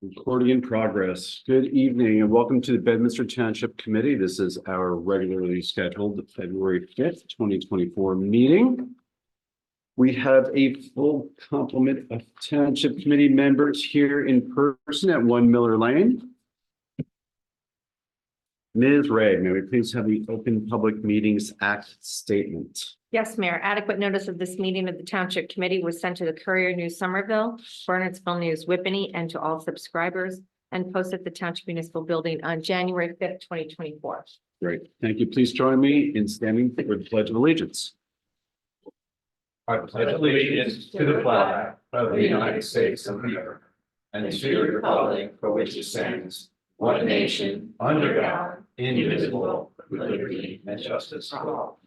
Recording in progress. Good evening and welcome to the Bedminster Township Committee. This is our regularly scheduled February 5th, 2024 meeting. We have a full complement of Township Committee members here in person at 1 Miller Lane. Ms. Ray, may we please have the Open Public Meetings Act statement? Yes, Mayor. Adequate notice of this meeting of the Township Committee was sent to the Courier News Somerville, Bernardsville News Whippany, and to all subscribers, and posted at the Township Municipal Building on January 5th, 2024. Great. Thank you. Please join me in standing for the Pledge of Allegiance. I pledge allegiance to the flag of the United States of America and to the republic for which it stands, one nation, under God, indivisible, with liberty and justice for all.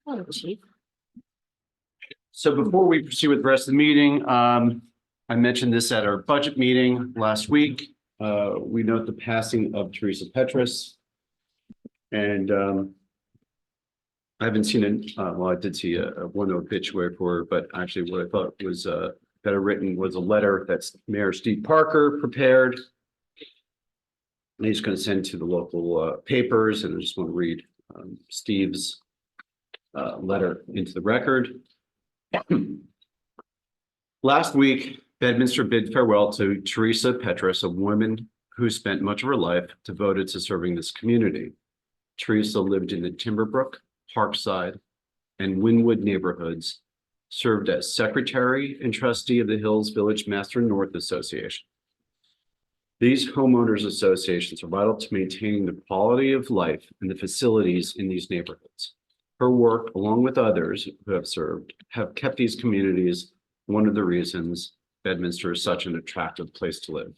Hello, Chief. So before we proceed with the rest of the meeting, I mentioned this at our budget meeting last week. We note the passing of Teresa Petrus. And I haven't seen well, I did see one obituary for her, but actually what I thought was better written was a letter that Mayor Steve Parker prepared. And he's going to send to the local papers, and I just want to read Steve's letter into the record. Last week, Bedminster bid farewell to Teresa Petrus, a woman who spent much of her life devoted to serving this community. Teresa lived in the Timberbrook, Parkside, and Wynwood neighborhoods, served as secretary and trustee of the Hills Village Master North Association. These homeowners associations are vital to maintaining the quality of life and the facilities in these neighborhoods. Her work, along with others who have served, have kept these communities one of the reasons Bedminster is such an attractive place to live.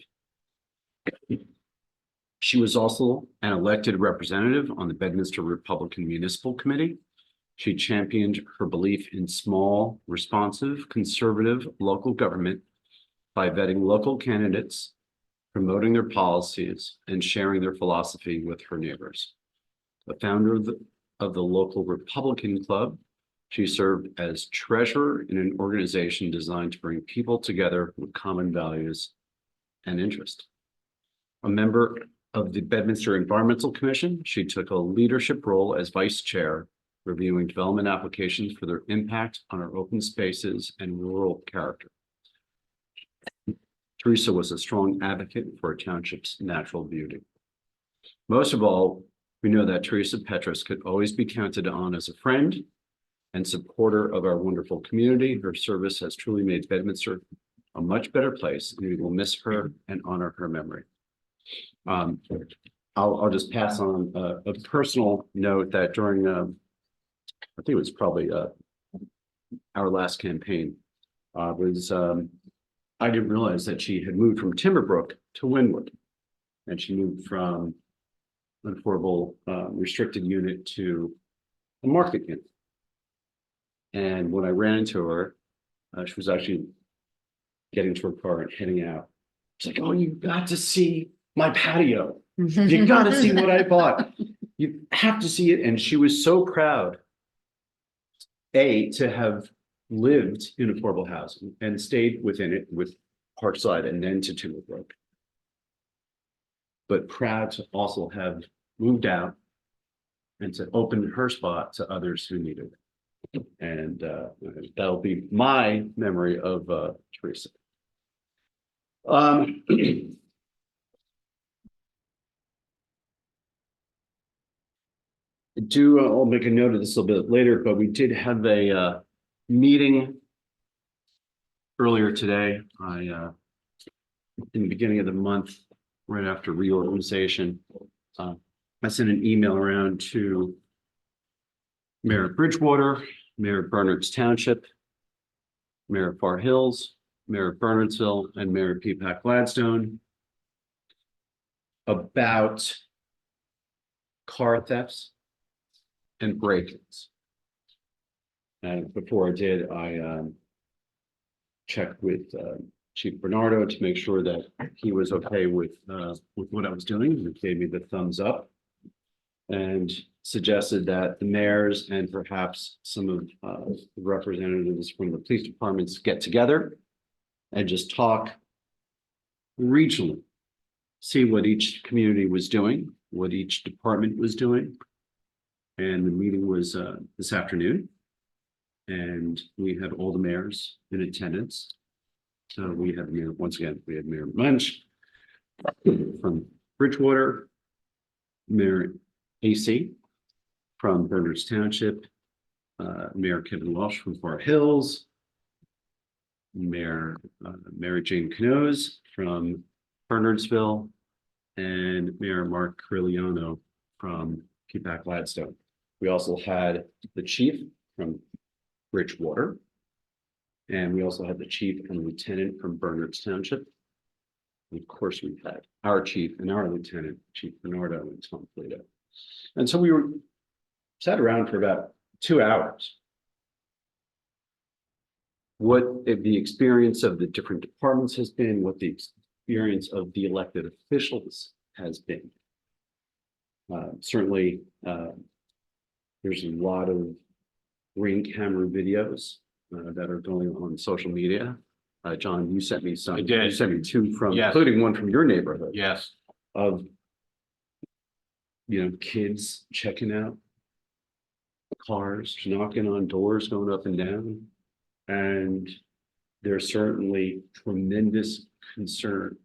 She was also an elected representative on the Bedminster Republican Municipal Committee. She championed her belief in small, responsive, conservative local government by vetting local candidates, promoting their policies, and sharing their philosophy with her neighbors. The founder of the local Republican Club, she served as treasurer in an organization designed to bring people together with common values and interest. A member of the Bedminster Environmental Commission, she took a leadership role as vice chair, reviewing development applications for their impact on our open spaces and rural character. Teresa was a strong advocate for our township's natural beauty. Most of all, we know that Teresa Petrus could always be counted on as a friend and supporter of our wonderful community. Her service has truly made Bedminster a much better place, and we will miss her and honor her memory. I'll just pass on a personal note that during, I think it was probably our last campaign, I didn't realize that she had moved from Timberbrook to Wynwood, and she moved from an affordable restricted unit to a market unit. And when I ran into her, she was actually getting to her car and heading out. She's like, "Oh, you got to see my patio. You got to see what I bought. You have to see it." And she was so proud, to have lived in affordable housing and stayed within it with Parkside and then to Timberbrook, but proud to also have moved out and to open her spot to others who needed it. And that'll be my memory of Teresa. I'll make a note of this a little bit later, but we did have a meeting earlier today. In the beginning of the month, right after reorganization, I sent an email around to Mayor of Bridgewater, Mayor of Bernards Township, Mayor of Far Hills, Mayor of Bernardsville, and Mayor of Peapack Gladstone about car thefts and break-ins. And before I did, I checked with Chief Bernardo to make sure that he was okay with what I was doing. He gave me the thumbs up and suggested that the mayors and perhaps some of the representatives from the police departments get together and just talk regionally, see what each community was doing, what each department was doing. And the meeting was this afternoon. And we had all the mayors in attendance. So we had Mayor, once again, we had Mayor Munch from Bridgewater, Mayor AC from Berners Township, Mayor Kevin Walsh from Far Hills, Mayor Mary Jane Canoes from Bernardsville, and Mayor Mark Carigliano from Peapack Gladstone. We also had the chief from Bridgewater, and we also had the chief and lieutenant from Bernards Township. And of course, we had our chief and our lieutenant, Chief Bernardo and Tom Plato. And so we sat around for about 2 hours. What the experience of the different departments has been, what the experience of the elected officials has been. Certainly, there's a lot of ring camera videos that are going on social media. John, you sent me some. I did. You sent me 2 from, Yes. including one from your neighborhood. Yes. Of, kids checking out cars, knocking on doors, going up and down. And there's certainly tremendous concern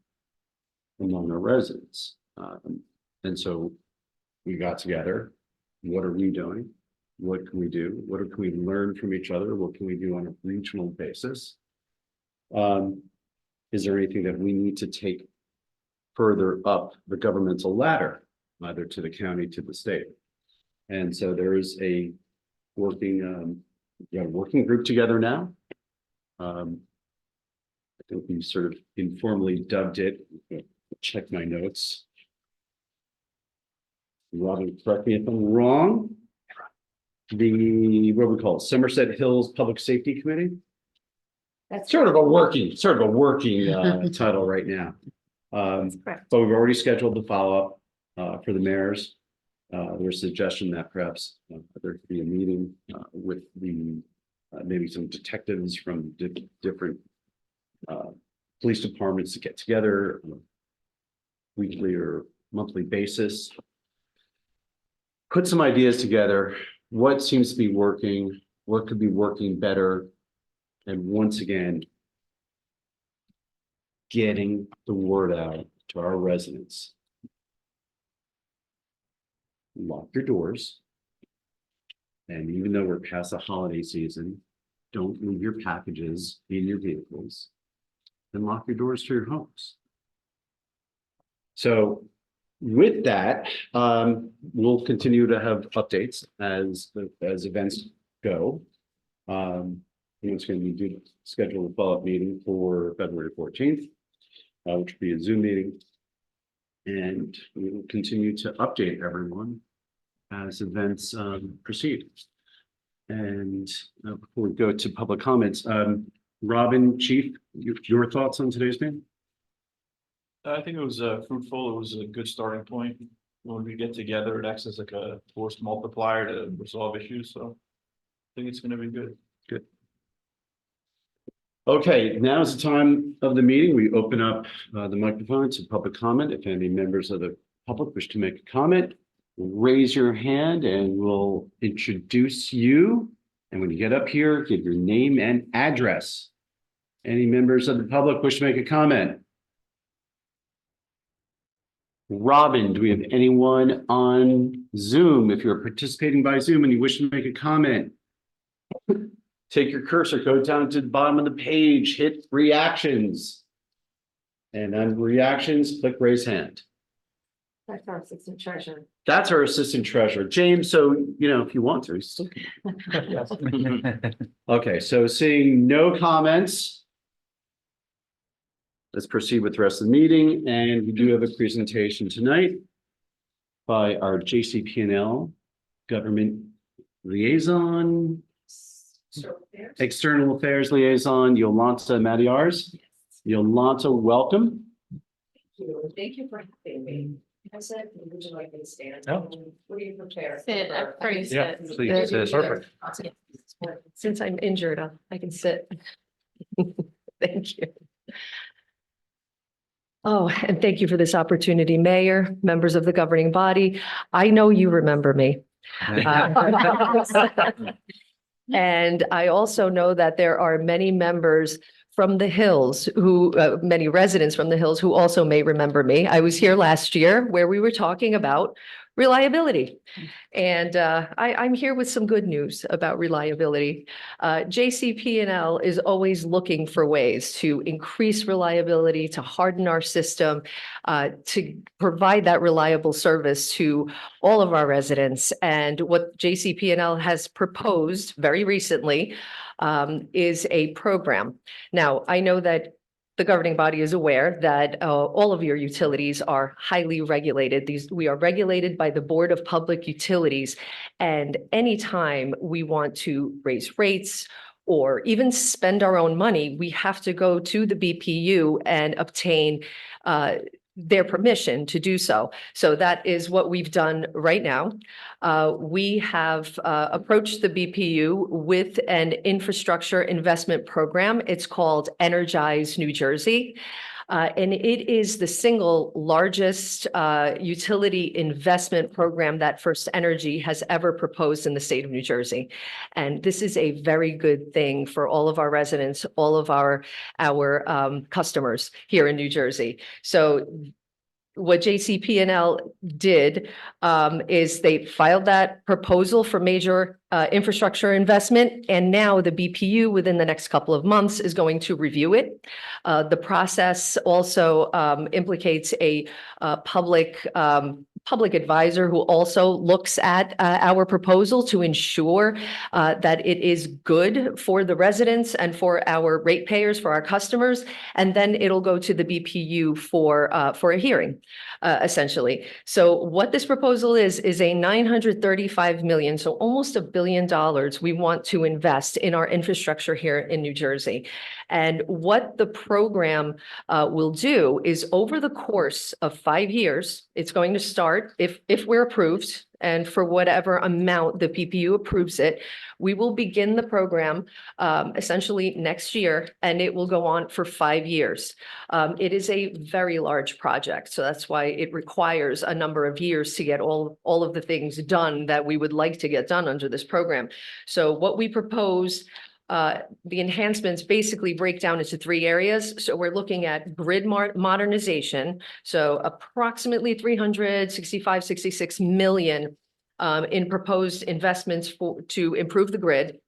among our residents. And so we got together. What are we doing? What can we do? What can we learn from each other? What can we do on a regional basis? Is there anything that we need to take further up the governmental ladder, either to the county, to the state? And so there is a working group together now. I think we sort of informally dubbed it, check my notes. Robin, correct me if I'm wrong. What do we call it? Somerset Hills Public Safety Committee? That's Sort of a working title right now. correct. But we've already scheduled the follow-up for the mayors. There's a suggestion that perhaps there could be a meeting with the maybe some detectives from different police departments to get together on a weekly or monthly basis. Put some ideas together. What seems to be working? What could be working better? And once again, getting the word out to our residents. Lock your doors. And even though we're past the holiday season, don't leave your packages in your vehicles. And lock your doors to your homes. So with that, we'll continue to have updates as events go. It's going to be due to schedule a follow-up meeting for February 14th, which will be a Zoom meeting. And we will continue to update everyone as events proceed. And before we go to public comments, Robin, Chief, your thoughts on today's meeting? I think it was fruitful. It was a good starting point. When we get together, it acts as like a force multiplier to resolve issues. So I think it's going to be good. Good. Okay, now is the time of the meeting. We open up the microphone to public comment. If any members of the public wish to make a comment, raise your hand and we'll introduce you. And when you get up here, give your name and address. Any members of the public wish to make a comment? Robin, do we have anyone on Zoom? If you're participating by Zoom and you wish to make a comment, take your cursor, go down to the bottom of the page, hit reactions. And on reactions, click raise hand. That's our assistant treasurer. That's our assistant treasurer, James. So, if you want to, you still can. Okay, so seeing no comments. Let's proceed with the rest of the meeting. And we do have a presentation tonight by our JCP&L government liaison, external affairs liaison, Yolanta Matiars. Yolanta, welcome. Thank you for having me. I said, would you like me to stand? No. What do you prepare? Sit, everybody Yeah, sit. please, sit. Perfect. Since I'm injured, I can sit. Thank you. Oh, and thank you for this opportunity, Mayor, members of the governing body. I know you remember me. And I also know that there are many members from the hills who, many residents from the hills who also may remember me. I was here last year where we were talking about reliability. And I'm here with some good news about reliability. JCP&L is always looking for ways to increase reliability, to harden our system, to provide that reliable service to all of our residents. And what JCP&L has proposed very recently is a program. Now, I know that the governing body is aware that all of your utilities are highly regulated. We are regulated by the Board of Public Utilities. And anytime we want to raise rates or even spend our own money, we have to go to the BPU and obtain their permission to do so. So that is what we've done right now. We have approached the BPU with an infrastructure investment program. It's called Energize New Jersey. And it is the single largest utility investment program that First Energy has ever proposed in the state of New Jersey. And this is a very good thing for all of our residents, all of our customers here in New Jersey. So what JCP&L did is they filed that proposal for major infrastructure investment, and now the BPU within the next couple of months is going to review it. The process also implicates a public advisor who also looks at our proposal to ensure that it is good for the residents and for our ratepayers, for our customers, and then it'll go to the BPU for a hearing, essentially. So what this proposal is a $935 million, so almost $1 billion we want to invest in our infrastructure here in New Jersey. And what the program will do is over the course of 5 years, it's going to start, if we're approved, and for whatever amount the PPU approves it, we will begin the program essentially next year, and it will go on for 5 years. It is a very large project, so that's why it requires a number of years to get all of the things done that we would like to get done under this program. So what we propose, the enhancements basically break down into 3 areas. So we're looking at grid modernization. So approximately 66 million in proposed investments to improve the grid.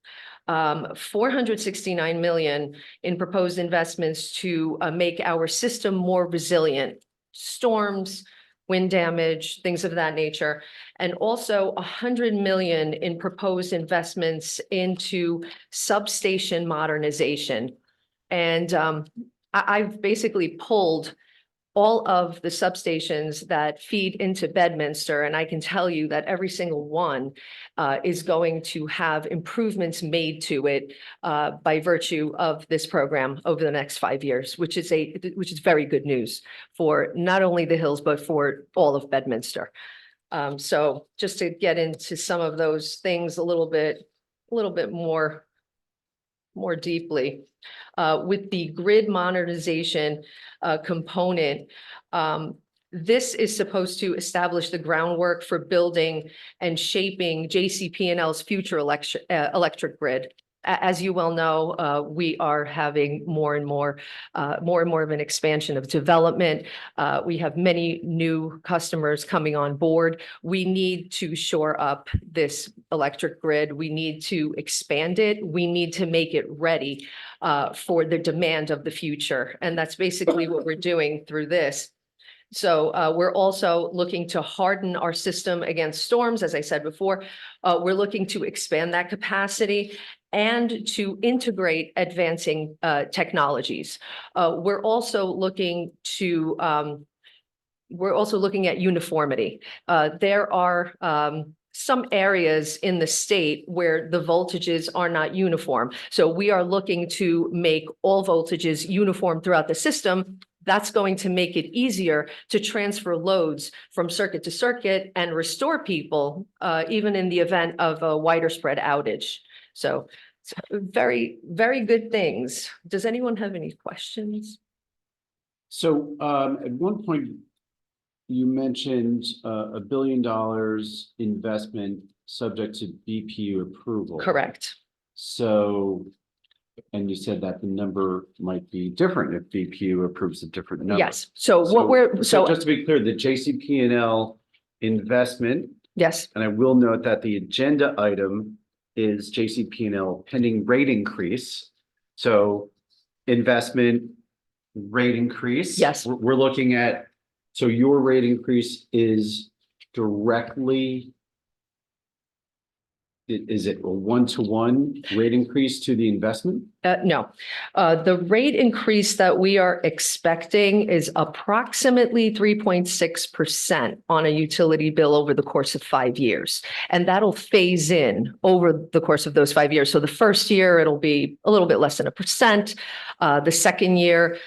469 million in proposed investments to make our system more resilient, storms, wind damage, things of that nature. And also 100 million in proposed investments into substation modernization. And I've basically pulled all of the substations that feed into Bedminster, and I can tell you that every single one is going to have improvements made to it by virtue of this program over the next 5 years, which is very good news for not only the hills, but for all of Bedminster. So just to get into some of those things a little bit more deeply. With the grid modernization component, this is supposed to establish the groundwork for building and shaping JCP&L's future electric grid. As you well know, we are having more and more of an expansion of development. We have many new customers coming on board. We need to shore up this electric grid. We need to expand it. We need to make it ready for the demand of the future. And that's basically what we're doing through this. So we're also looking to harden our system against storms. As I said before, we're looking to expand that capacity and to integrate advancing technologies. We're also looking at uniformity. There are some areas in the state where the voltages are not uniform. So we are looking to make all voltages uniform throughout the system. That's going to make it easier to transfer loads from circuit to circuit and restore people, even in the event of a wider spread outage. So very, very good things. Does anyone have any questions? So at one point, you mentioned $1 billion investment subject to BPU approval. Correct. So, and you said that the number might be different if BPU approves a different number. Yes. So what we're, so, Just to be clear, the JCP&L investment, yes, and I will note that the agenda item is JCP&L pending rate increase. So investment rate increase. Yes. We're looking at, so your rate increase is directly, is it a one-to-one rate increase to the investment? no. The rate increase that we are expecting is approximately 3.6% on a utility bill over the course of 5 years. And that'll phase in over the course of those 5 years. So the first year, it'll be a little bit less than 1%. The second year,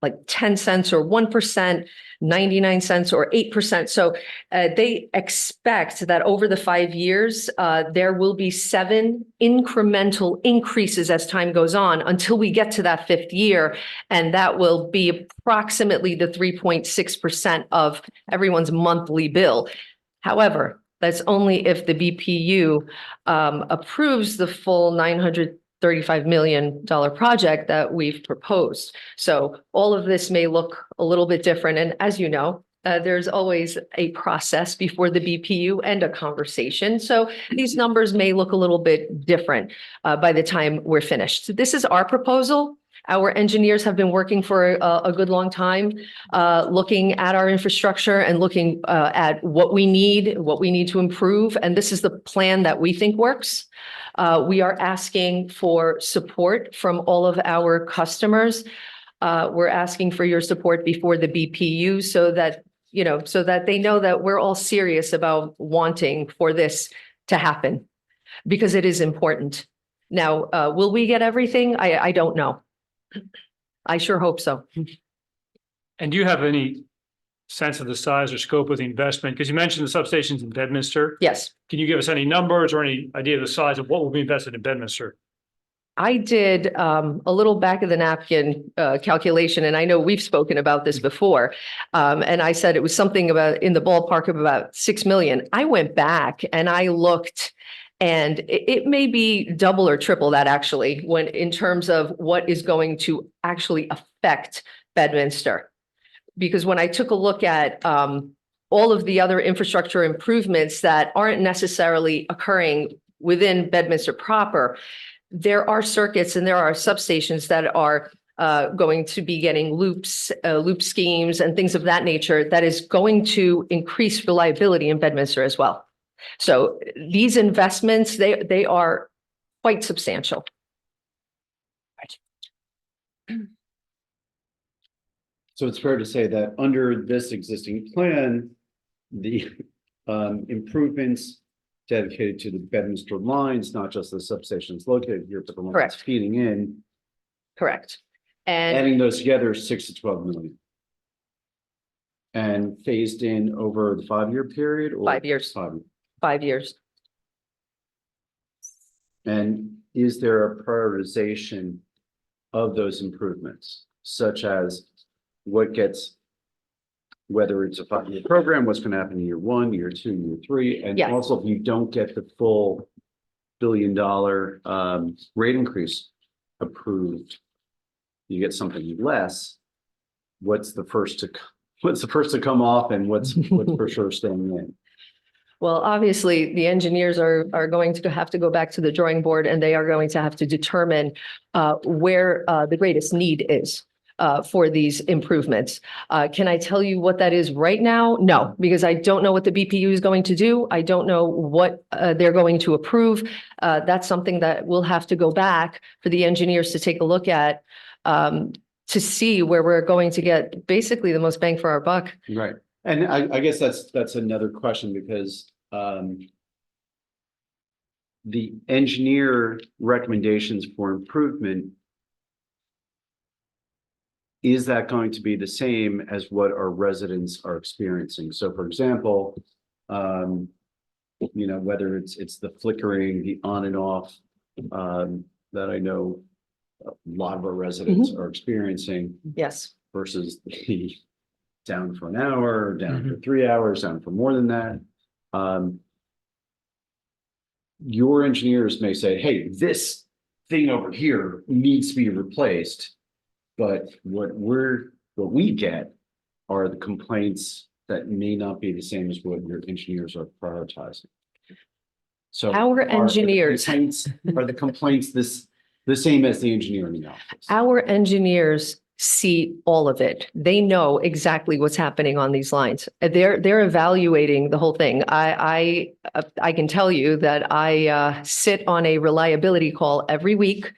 like 10 cents or 1%, 99 cents or 8%. So they expect that over the 5 years, there will be 7 incremental increases as time goes on until we get to that 5th year. And that will be approximately the 3.6% of everyone's monthly bill. However, that's only if the BPU approves the full $935 million project that we've proposed. So all of this may look a little bit different. And as you know, there's always a process before the BPU and a conversation. So these numbers may look a little bit different by the time we're finished. So this is our proposal. Our engineers have been working for a good long time, looking at our infrastructure and looking at what we need to improve. And this is the plan that we think works. We are asking for support from all of our customers. We're asking for your support before the BPU so that, so that they know that we're all serious about wanting for this to happen because it is important. Now, will we get everything? I don't know. I sure hope so. And do you have any sense of the size or scope of the investment? Because you mentioned the substations in Bedminster. Yes. Can you give us any numbers or any idea of the size of what will be invested in Bedminster? I did a little back of the napkin calculation, and I know we've spoken about this before. And I said it was something about in the ballpark of about 6 million. I went back and I looked, and it may be double or triple that actually, when in terms of what is going to actually affect Bedminster. Because when I took a look at all of the other infrastructure improvements that aren't necessarily occurring within Bedminster proper, there are circuits and there are substations that are going to be getting loop schemes and things of that nature that is going to increase reliability in Bedminster as well. So these investments, they are quite substantial. So it's fair to say that under this existing plan, the improvements dedicated to the Bedminster lines, not just the substations located here, but the ones Correct. feeding in, Correct. And adding those together, 6 to 12 million. And phased in over the 5-year period or 5 years. 5 years. And is there a prioritization of those improvements, such as what gets, whether it's a 5-year program, what's going to happen in year 1, year 2, year 3, and Yes. also if you don't get the full $1 billion rate increase approved, you get something less. What's the first to come off, and what's for sure staying in? Well, obviously, the engineers are going to have to go back to the drawing board, and they are going to have to determine where the greatest need is for these improvements. Can I tell you what that is right now? No, because I don't know what the BPU is going to do. I don't know what they're going to approve. That's something that we'll have to go back for the engineers to take a look at to see where we're going to get basically the most bang for our buck. Right. And I guess that's another question, because the engineer recommendations for improvement, is that going to be the same as what our residents are experiencing? So for example, whether it's the flickering, the on and off, that I know a lot of our residents are experiencing Yes. versus the down for an hour, down for 3 hours, down for more than that. Your engineers may say, hey, this thing over here needs to be replaced. But what we get are the complaints that may not be the same as what your engineers are prioritizing. So Our are the engineers- Are the complaints the same as the engineer in the office? Our engineers see all of it. They know exactly what's happening on these lines. They're evaluating the whole thing. I can tell you that I sit on a reliability call every week,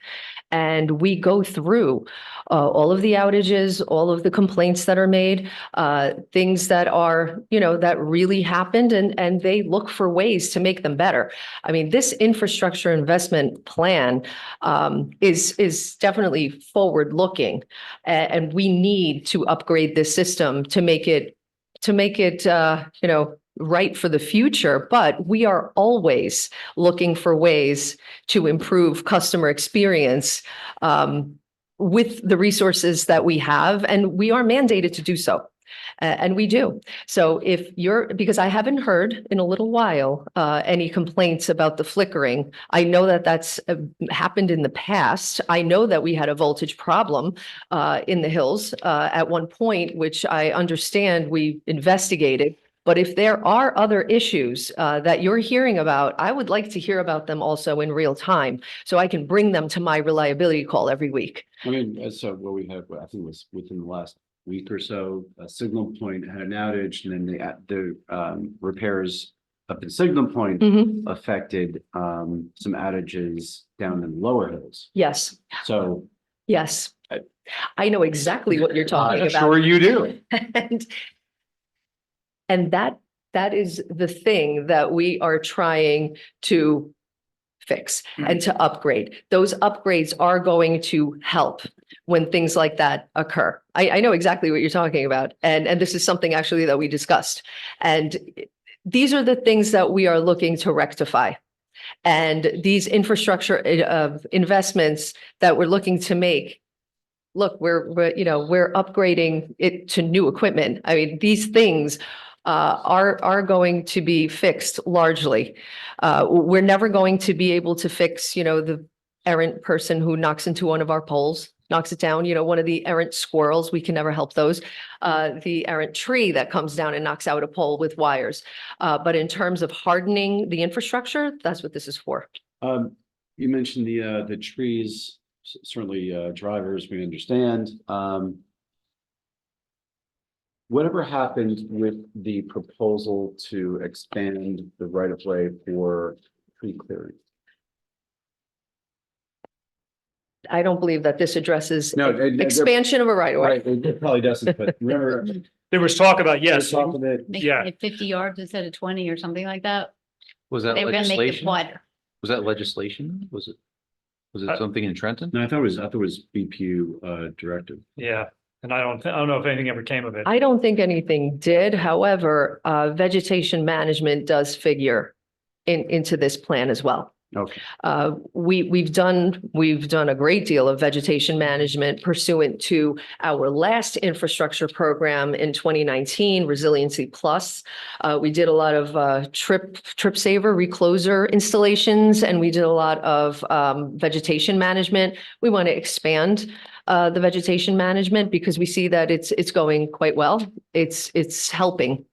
and we go through all of the outages, all of the complaints that are made, things that are, that really happened, and they look for ways to make them better. I mean, this infrastructure investment plan is definitely forward-looking, and we need to upgrade this system to make it right for the future, but we are always looking for ways to improve customer experience with the resources that we have, and we are mandated to do so. And we do. So because I haven't heard in a little while any complaints about the flickering. I know that that's happened in the past. I know that we had a voltage problem in the hills at one point, which I understand we investigated. But if there are other issues that you're hearing about, I would like to hear about them also in real time, so I can bring them to my reliability call every week. I mean, so what we had, I think it was within the last week or so, a Signal Point had an outage, and then the repairs up in Signal Point Mhm. affected some outages down in the lower hills. Yes, So yes. I know exactly what you're talking about. sure you do. And that is the thing that we are trying to fix and to upgrade. Those upgrades are going to help when things like that occur. I know exactly what you're talking about. And this is something actually that we discussed. And these are the things that we are looking to rectify. And these infrastructure investments that we're looking to make, look, we're upgrading it to new equipment. I mean, these things are going to be fixed largely. We're never going to be able to fix, the errant person who knocks into one of our poles, knocks it down, one of the errant squirrels. We can never help those. The errant tree that comes down and knocks out a pole with wires. But in terms of hardening the infrastructure, that's what this is for. You mentioned the trees, certainly drivers, we understand. Whatever happened with the proposal to expand the right of way for tree clearing? I don't believe that this addresses No, expansion of a right of way. Right, it probably doesn't, but remember. There was talk about, yes, Talk of it, Making Yeah. it 50 yards instead of 20 or something like that. Was that They were gonna make it legislation? wider. Was that legislation? Was it Uh, something in Trenton? no, I thought it was BPU directive. yeah. And I don't know if anything ever came of it. I don't think anything did. However, vegetation management does figure into this plan as well. Okay, We've done a great deal of vegetation management pursuant to our last infrastructure program in 2019, Resiliency Plus. We did a lot of trip saver recloser installations, and we did a lot of vegetation management. We want to expand the vegetation management because we see that it's going quite well. It's helping.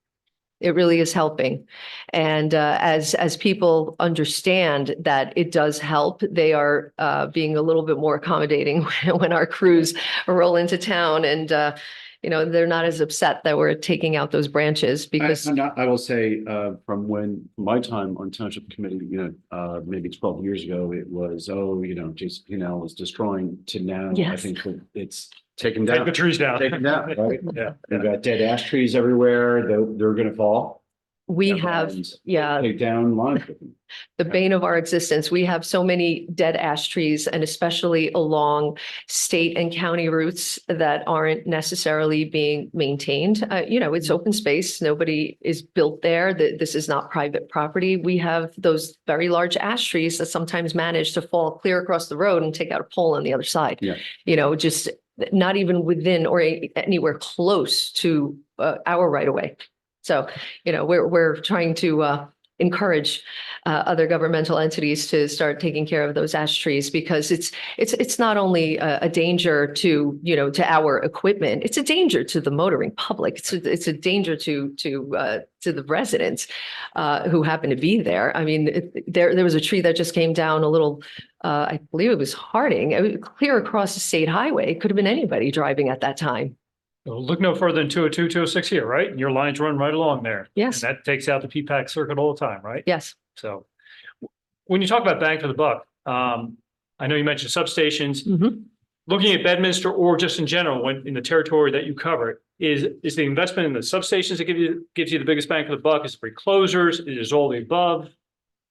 It really is helping. And as people understand that it does help, they are being a little bit more accommodating when our crews roll into town, and they're not as upset that we're taking out those branches because I will say, from my time on Township Committee, maybe 12 years ago, it was, JCP&L was destroying, to now, I Yes. think that it's taken Take down. the trees down. Taken down, right? Yeah. We've got dead ash trees everywhere. They're gonna fall. We Never have, ends. yeah, Take down lines with them. the bane of our existence. We have so many dead ash trees and especially along state and county routes that aren't necessarily being maintained. It's open space. Nobody is built there. This is not private property. We have those very large ash trees that sometimes manage to fall clear across the road and take out a pole on the other side. Yeah. Just not even within or anywhere close to our right of way. So, we're trying to encourage other governmental entities to start taking care of those ash trees because it's not only a danger to our equipment, it's a danger to the motoring public. It's a danger to the residents who happen to be there. I mean, there was a tree that just came down a little. I believe it was Harding, it was clear across the state highway. It could have been anybody driving at that time. Well, look no further than 202, 206 here, right? And your lines run right along there. Yes. And that takes out the P-PAC circuit all the time, right? Yes. So when you talk about bang for the buck, I know you mentioned substations. Mhm. Looking at Bedminster or just in general, when in the territory that you cover, is the investment in the substations that gives you the biggest bang for the buck? Is it reclosers? Is it all the above?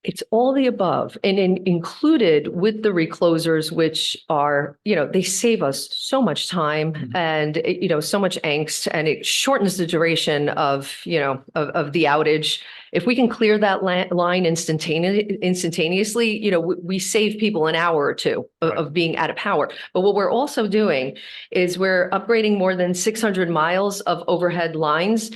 It's all the above and included with the reclosers, which are, they save us so much time and, so much angst, and it shortens the duration of the outage. If we can clear that line instantaneously, we save people an hour or two of being out of power. But what we're also doing is we're upgrading more than 600 miles of overhead lines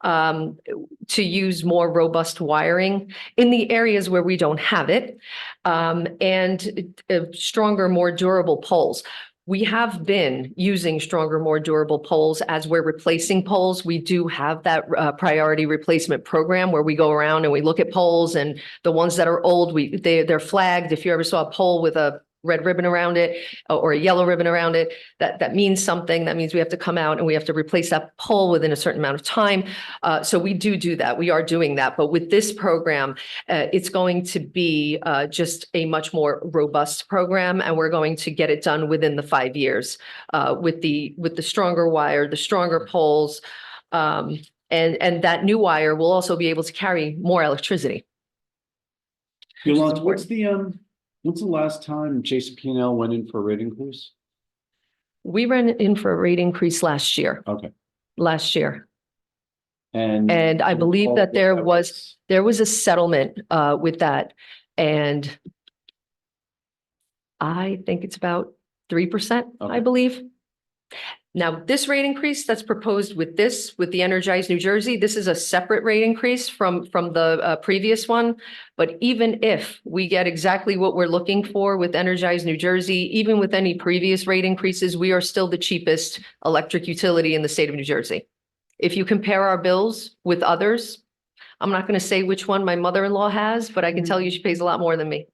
to use more robust wiring in the areas where we don't have it, and stronger, more durable poles. We have been using stronger, more durable poles as we're replacing poles. We do have that priority replacement program where we go around and we look at poles, and the ones that are old, they're flagged. If you ever saw a pole with a red ribbon around it or a yellow ribbon around it, that means something. That means we have to come out and we have to replace that pole within a certain amount of time. So we do that. We are doing that. But with this program, it's going to be just a much more robust program, and we're going to get it done within the 5 years with the stronger wire, the stronger poles, and that new wire will also be able to carry more electricity. Yolanda, what's the last time JCP&L went in for a rate increase? We ran in for a rate increase last year. Okay. Last year. And I believe that there was a settlement with that. And I think it's about 3%, I Okay. believe. Now, this rate increase that's proposed with the Energize New Jersey, this is a separate rate increase from the previous one. But even if we get exactly what we're looking for with Energize New Jersey, even with any previous rate increases, we are still the cheapest electric utility in the state of New Jersey. If you compare our bills with others, I'm not going to say which one my mother-in-law has, but I can tell you she pays a lot more than me.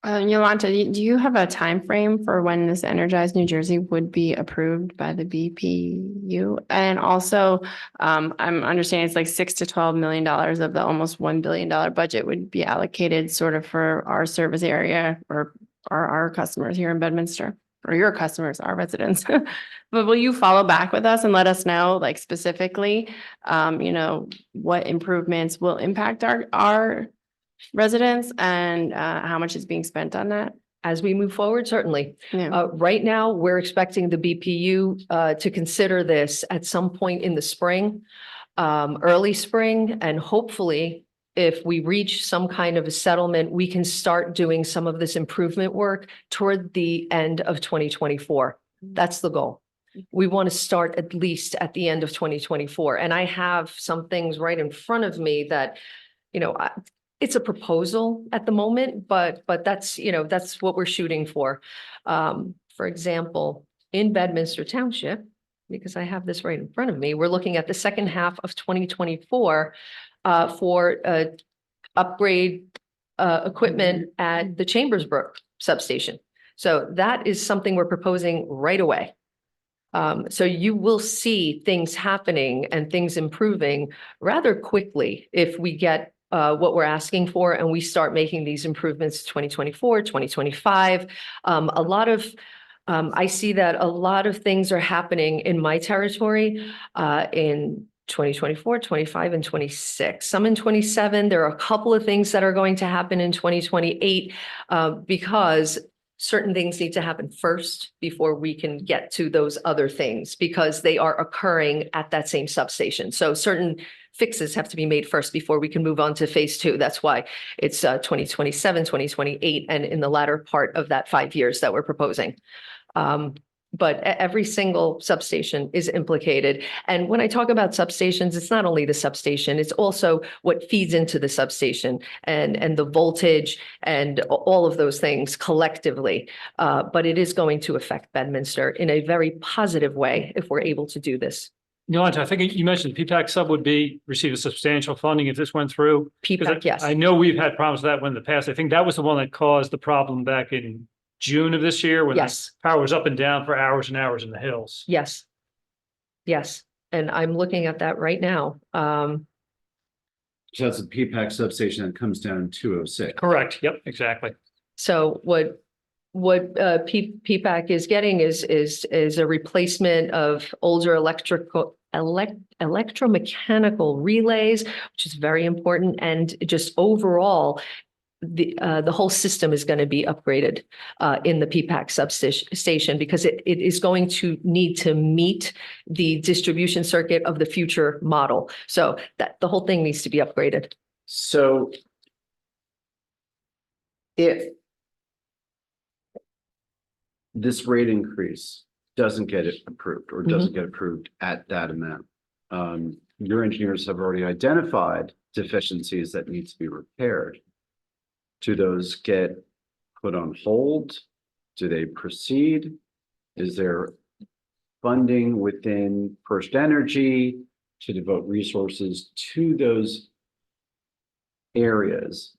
Yolanta, do you have a time frame for when this Energize New Jersey would be approved by the BPU? And also, I'm understanding it's like $6 to $12 million of the almost $1 billion budget would be allocated sort of for our service area or our customers here in Bedminster, or your customers, our residents. But will you follow back with us and let us know, like specifically, what improvements will impact our residents and how much is being spent on that? As we move forward, certainly. Yeah. Right now, we're expecting the BPU to consider this at some point in the spring, early spring, and hopefully, if we reach some kind of a settlement, we can start doing some of this improvement work toward the end of 2024. That's the goal. We want to start at least at the end of 2024. And I have some things right in front of me that, it's a proposal at the moment, but that's what we're shooting for. For example, in Bedminster Township, because I have this right in front of me, we're looking at the second half of 2024 for upgrade equipment at the Chambersburg substation. So that is something we're proposing right away. So you will see things happening and things improving rather quickly if we get what we're asking for and we start making these improvements 2024, 2025. I see that a lot of things are happening in my territory, in 2024, 25, and 26. Some in 27. There are a couple of things that are going to happen in 2028 because certain things need to happen first before we can get to those other things because they are occurring at that same substation. So certain fixes have to be made first before we can move on to phase two. That's why it's 2027, 2028, and in the latter part of that 5 years that we're proposing. But every single substation is implicated. And when I talk about substations, it's not only the substation, it's also what feeds into the substation and the voltage and all of those things collectively. But it is going to affect Bedminster in a very positive way if we're able to do this. Yolanta, I think you mentioned P-PAC sub would receive a substantial funding if this went through. 'Cause PPAC, yes. I know we've had problems with that one in the past. I think that was the one that caused the problem back in June of this year when the Yes. power was up and down for hours and hours in the hills. Yes. Yes. And I'm looking at that right now. So that's a P-PAC substation that comes down 206. Correct. Yep, exactly. So what PPAC is getting is a replacement of older electromechanical relays, which is very important. And just overall, the whole system is going to be upgraded in the PPAC substation because it is going to need to meet the distribution circuit of the future model. So that the whole thing needs to be upgraded. So if this rate increase doesn't get it approved or doesn't get approved at that amount, your engineers have already identified deficiencies that need to be repaired. Do those get put on hold? Do they proceed? Is there funding within First Energy to devote resources to those areas?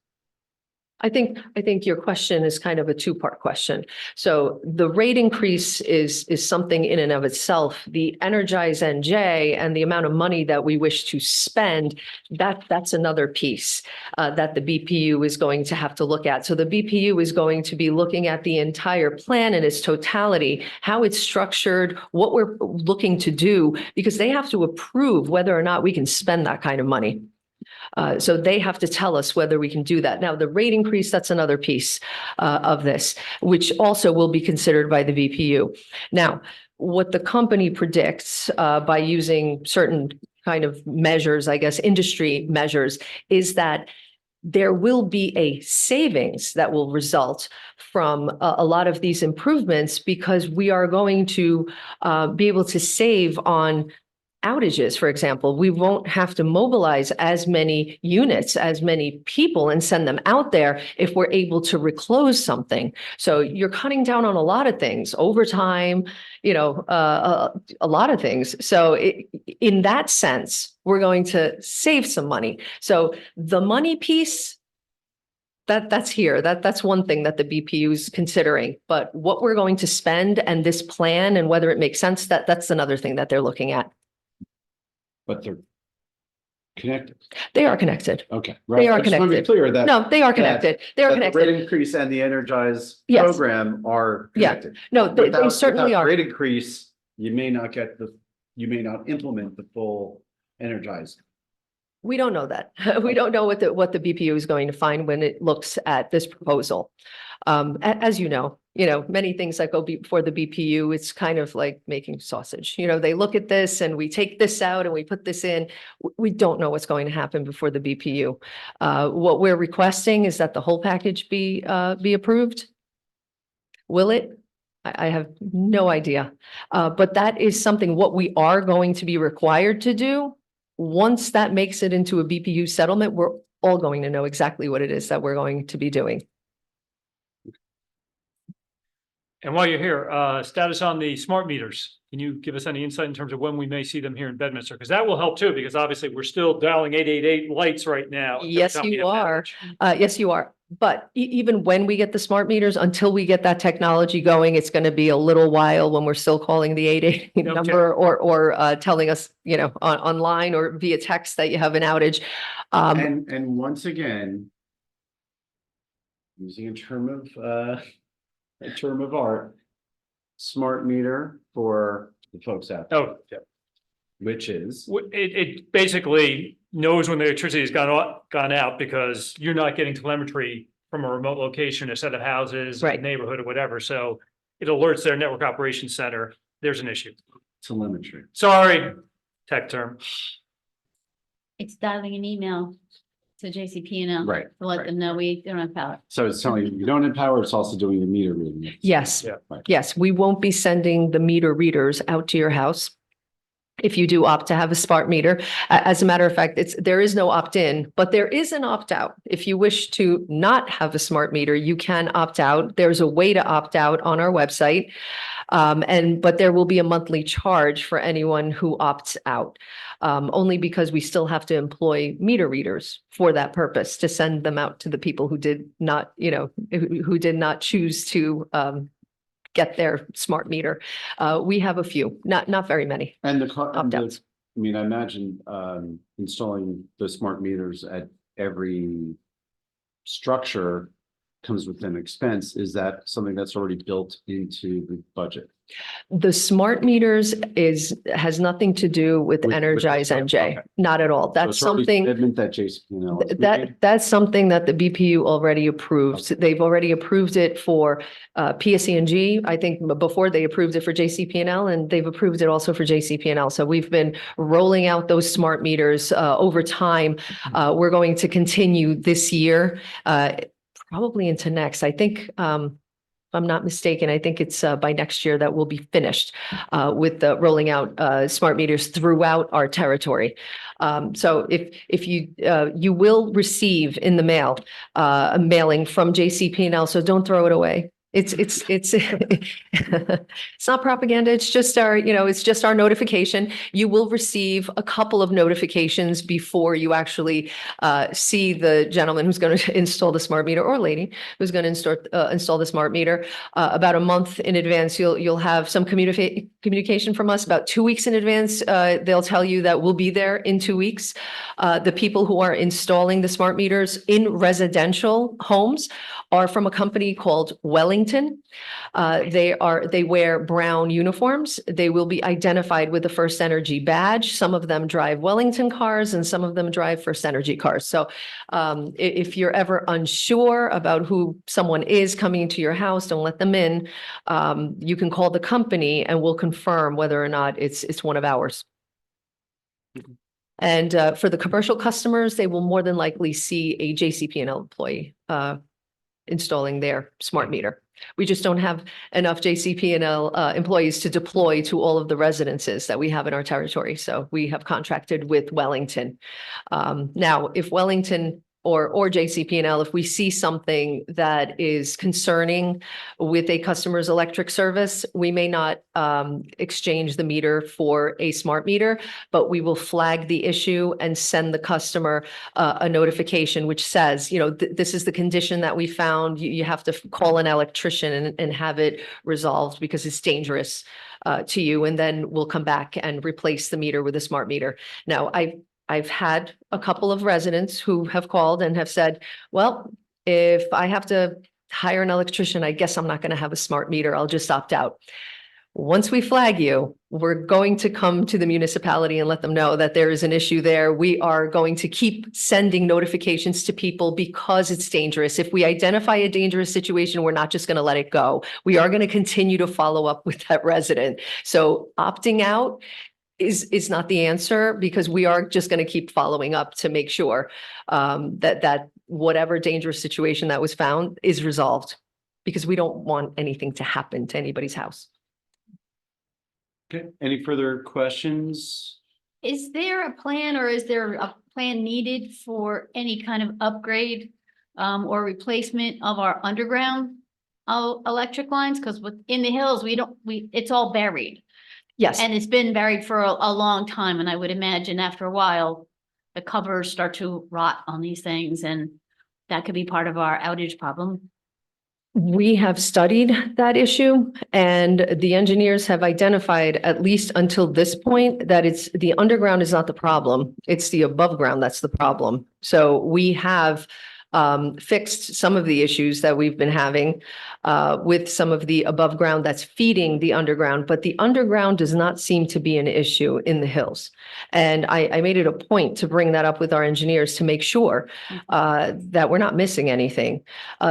I think your question is kind of a two-part question. So the rate increase is something in and of itself. The Energize NJ and the amount of money that we wish to spend, that's another piece that the BPU is going to have to look at. So the BPU is going to be looking at the entire plan in its totality, how it's structured, what we're looking to do, because they have to approve whether or not we can spend that kind of money. So they have to tell us whether we can do that. Now, the rate increase, that's another piece of this, which also will be considered by the BPU. Now, what the company predicts by using certain kind of measures, I guess, industry measures, is that there will be a savings that will result from a lot of these improvements because we are going to be able to save on outages, for example. We won't have to mobilize as many units, as many people and send them out there if we're able to reclose something. So you're cutting down on a lot of things, overtime, a lot of things. So in that sense, we're going to save some money. So the money piece, that's here. That's one thing that the BPU is considering. But what we're going to spend and this plan and whether it makes sense, that's another thing that they're looking at. But they're connected. They are connected. Okay. They are I just want to be connected. clear that. No, they are connected. They are that the connected. rate increase and the Energize Yes. program are Yeah. connected. No, they Without certainly are. rate increase, you may not implement the full Energize. We don't know that. We don't know what the BPU is going to find when it looks at this proposal. As you know, many things that go before the BPU, it's kind of like making sausage. They look at this and we take this out and we put this in. We don't know what's going to happen before the BPU. What we're requesting is that the whole package be approved. Will it? I have no idea. But that is something what we are going to be required to do. Once that makes it into a BPU settlement, we're all going to know exactly what it is that we're going to be doing. And while you're here, status on the smart meters. Can you give us any insight in terms of when we may see them here in Bedminster? Because that will help too, because obviously we're still dialing 888 lights right now. Yes, you are. Yes, you are. But even when we get the smart meters, until we get that technology going, it's going to be a little while when we're still calling the 888 number or telling us, online or via text that you have an outage. And once again, using a term of art, smart meter for the folks out there. Oh, yeah. which is, It basically knows when the electricity has gone out because you're not getting telemetry from a remote location, a set of houses, a Right. neighborhood or whatever. So it alerts their network operations center, there's an issue. telemetry. Sorry, tech term. It's dialing an email to JCP&L. Right, To let right. them know we don't have power. So it's telling you don't have power, it's also doing the meter reading. Yes, Yeah. Right. yes, we won't be sending the meter readers out to your house. If you do opt to have a smart meter, as a matter of fact, there is no opt-in, but there is an opt-out. If you wish to not have a smart meter, you can opt out. There's a way to opt out on our website. But there will be a monthly charge for anyone who opts out. Only because we still have to employ meter readers for that purpose, to send them out to the people who did not, who did not choose to get their smart meter. We have a few, not very many. And the, Opt-outs. I mean, I imagine installing the smart meters at every structure comes with an expense. Is that something that's already built into the budget? The smart meters has nothing to do with With Energize this, NJ, okay. not at all. So That's it's already something. commitment that JCP&L has made? That's something that the BPU already approved. They've already approved it for PSE&G. I think before they approved it for JCP&L, and they've approved it also for JCP&L. So we've been rolling out those smart meters over time. We're going to continue this year, probably into next. I think, if I'm not mistaken, I think it's by next year that we'll be finished with the rolling out smart meters throughout our territory. So if you will receive in the mail a mailing from JCP&L, so don't throw it away. It's not propaganda. It's just it's just our notification. You will receive a couple of notifications before you actually see the gentleman who's going to install the smart meter, or lady who's going to install the smart meter. About a month in advance, you'll have some communication from us. About 2 weeks in advance, they'll tell you that we'll be there in 2 weeks. The people who are installing the smart meters in residential homes are from a company called Wellington. They wear brown uniforms. They will be identified with the First Energy badge. Some of them drive Wellington cars and some of them drive First Energy cars. So if you're ever unsure about who someone is coming to your house, don't let them in. You can call the company and we'll confirm whether or not it's one of ours. And for the commercial customers, they will more than likely see a JCP&L employee installing their smart meter. We just don't have enough JCP&L employees to deploy to all of the residences that we have in our territory. So we have contracted with Wellington. Now, if Wellington or JCP&L, if we see something that is concerning with a customer's electric service, we may not exchange the meter for a smart meter, but we will flag the issue and send the customer a notification which says, this is the condition that we found. You have to call an electrician and have it resolved because it's dangerous to you. And then we'll come back and replace the meter with a smart meter. Now, I've had a couple of residents who have called and have said, well, if I have to hire an electrician, I guess I'm not going to have a smart meter. I'll just opt out. Once we flag you, we're going to come to the municipality and let them know that there is an issue there. We are going to keep sending notifications to people because it's dangerous. If we identify a dangerous situation, we're not just going to let it go. We are going to continue to follow up with that resident. So opting out is not the answer, because we are just going to keep following up to make sure that whatever dangerous situation that was found is resolved, because we don't want anything to happen to anybody's house. Okay, any further questions? Is there a plan, or is there a plan needed for any kind of upgrade or replacement of our underground electric lines? Because in the hills, it's all buried. Yes. And it's been buried for a long time. And I would imagine after a while, the covers start to rot on these things, and that could be part of our outage problem. We have studied that issue, and the engineers have identified, at least until this point, that it's the underground is not the problem. It's the above ground that's the problem. So we have fixed some of the issues that we've been having with some of the above ground that's feeding the underground, but the underground does not seem to be an issue in the hills. And I made it a point to bring that up with our engineers to make sure that we're not missing anything.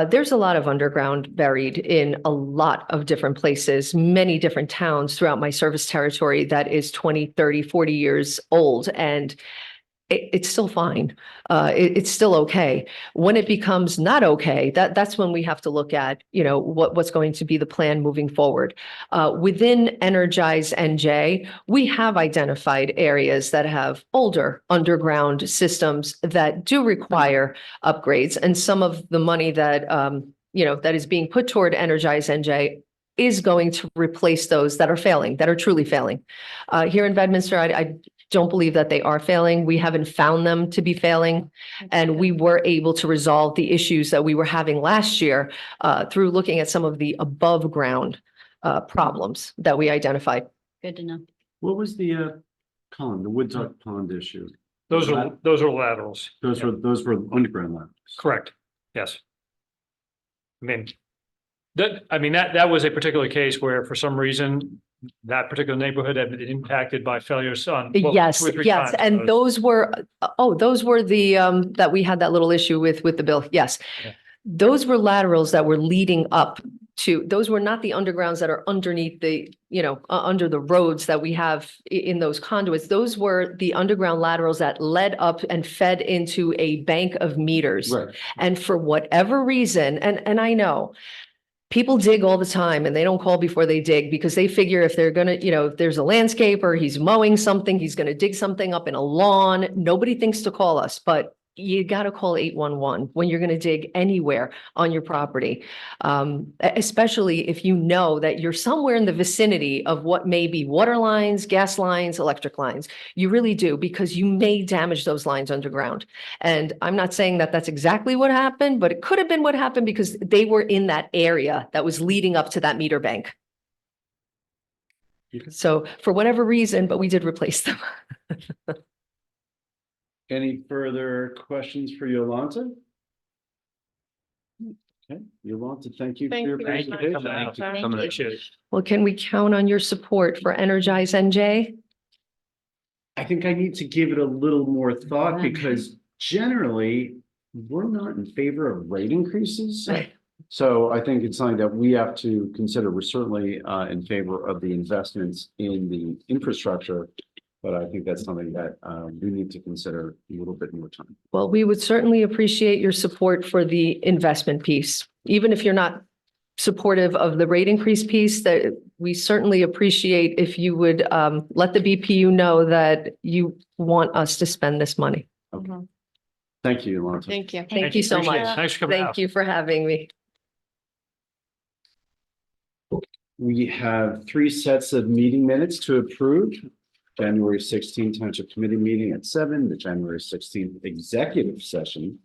There's a lot of underground buried in a lot of different places, many different towns throughout my service territory that is 20, 30, 40 years old. And it's still fine. It's still okay. When it becomes not okay, that's when we have to look at, what's going to be the plan moving forward. Within Energize NJ, we have identified areas that have older underground systems that do require upgrades. And some of the money that, that is being put toward Energize NJ is going to replace those that are failing, that are truly failing. Here in Bedminster, I don't believe that they are failing. We haven't found them to be failing. And we were able to resolve the issues that we were having last year through looking at some of the above ground problems that we identified. Good to know. What was the the Woodduck Pond issue? Those are laterals. Those were underground laterals. Correct. Yes. That was a particular case where for some reason that particular neighborhood had been impacted by failures on. Yes, 2 or 3 yes. times. And those were the that we had that little issue with the bill. Yes. Yeah. Those were laterals that were leading up to, those were not the undergrounds that are underneath the, under the roads that we have in those conduits. Those were the underground laterals that led up and fed into a bank of meters. Right. And for whatever reason, and I know people dig all the time and they don't call before they dig because they figure if they're going to, if there's a landscaper, he's mowing something, he's going to dig something up in a lawn. Nobody thinks to call us, but you got to call 811 when you're going to dig anywhere on your property. Especially if you know that you're somewhere in the vicinity of what may be water lines, gas lines, electric lines. You really do, because you may damage those lines underground. And I'm not saying that that's exactly what happened, but it could have been what happened because they were in that area that was leading up to that meter bank. So for whatever reason, but we did replace them. Any further questions for Yolanta? Okay, Yolanta, thank you for your Thank you very much. presentation. Thank you for Thank coming. you. Appreciate it. Well, can we count on your support for Energize NJ? I think I need to give it a little more thought because generally we're not in favor of rate increases. So I think it's something that we have to consider. We're certainly in favor of the investments in the infrastructure, but I think that's something that we need to consider a little bit more time. Well, we would certainly appreciate your support for the investment piece, even if you're not supportive of the rate increase piece. That we certainly appreciate if you would let the BPU know that you want us to spend this money. Thank you, Yolanta. Thank you. Thank you so Appreciate it. much. Thanks for coming out. Thank you for having me. We have 3 sets of meeting minutes to approve. January 16th Township Committee meeting at 7, the January 16th executive session,